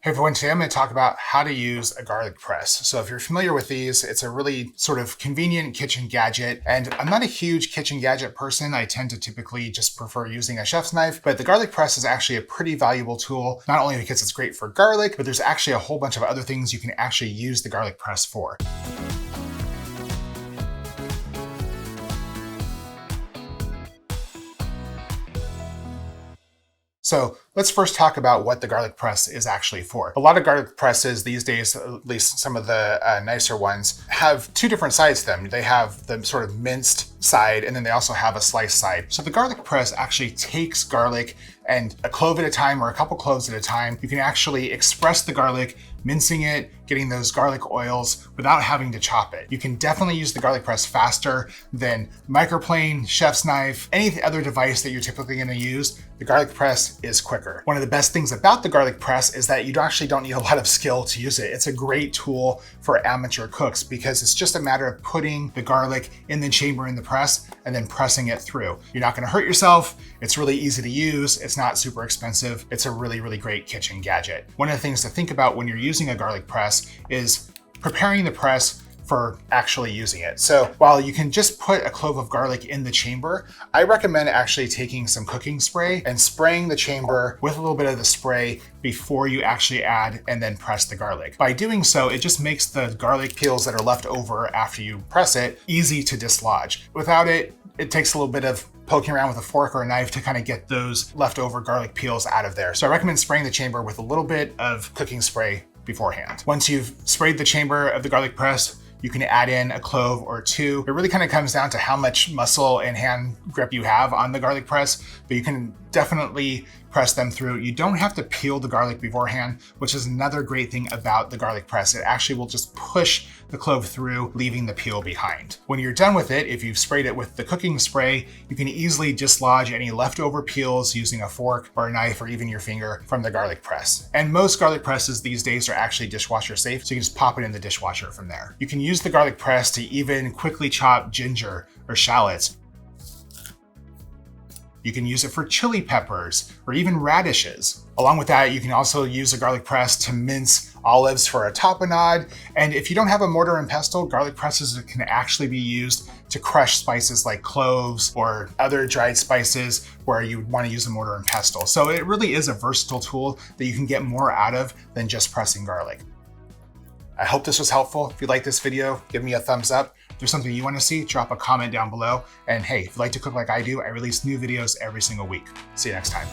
Hey everyone, today I'm going to talk about how to use a garlic press. So if you're familiar with these, it's a really sort of convenient kitchen gadget. And I'm not a huge kitchen gadget person. I tend to typically just prefer using a chef's knife, but the garlic press is actually a pretty valuable tool, not only because it's great for garlic, but there's actually a whole bunch of other things you can actually use the garlic press for. So let's first talk about what the garlic press is actually for. A lot of garlic presses these days, at least some of the nicer ones, have two different sides to them. They have the sort of minced side, and then they also have a sliced side. So the garlic press actually takes garlic, and a clove at a time or a couple cloves at a time, you can actually express the garlic, mincing it, getting those garlic oils without having to chop it. You can definitely use the garlic press faster than microplane, chef's knife, any other device that you're typically going to use. The garlic press is quicker. One of the best things about the garlic press is that you actually don't need a lot of skill to use it. It's a great tool for amateur cooks because it's just a matter of putting the garlic in the chamber in the press and then pressing it through. You're not going to hurt yourself. It's really easy to use. It's not super expensive. It's a really, really great kitchen gadget. One of the things to think about when you're using a garlic press is preparing the press for actually using it. So while you can just put a clove of garlic in the chamber, I recommend actually taking some cooking spray and spraying the chamber with a little bit of the spray before you actually add and then press the garlic. By doing so, it just makes the garlic peels that are left over after you press it easy to dislodge. Without it, it takes a little bit of poking around with a fork or a knife to kind of get those leftover garlic peels out of there. So I recommend spraying the chamber with a little bit of cooking spray beforehand. Once you've sprayed the chamber of the garlic press, you can add in a clove or two. It really kind of comes down to how much muscle and hand grip you have on the garlic press, but you can definitely press them through. You don't have to peel the garlic beforehand, which is another great thing about the garlic press. It actually will just push the clove through, leaving the peel behind. When you're done with it, if you've sprayed it with the cooking spray, you can easily dislodge any leftover peels using a fork or a knife or even your finger from the garlic press. And most garlic presses these days are actually dishwasher safe, so you can just pop it in the dishwasher from there. You can use the garlic press to even quickly chop ginger or shallots. You can use it for chili peppers or even radishes. Along with that, you can also use a garlic press to mince olives for a tapenade. And if you don't have a mortar and pestle, garlic presses can actually be used to crush spices like cloves or other dried spices where you would want to use a mortar and pestle. So it really is a versatile tool that you can get more out of than just pressing garlic. I hope this was helpful. If you like this video, give me a thumbs up. If there's something you want to see, drop a comment down below. And hey, if you like to cook like I do, I release new videos every single week. See you next time.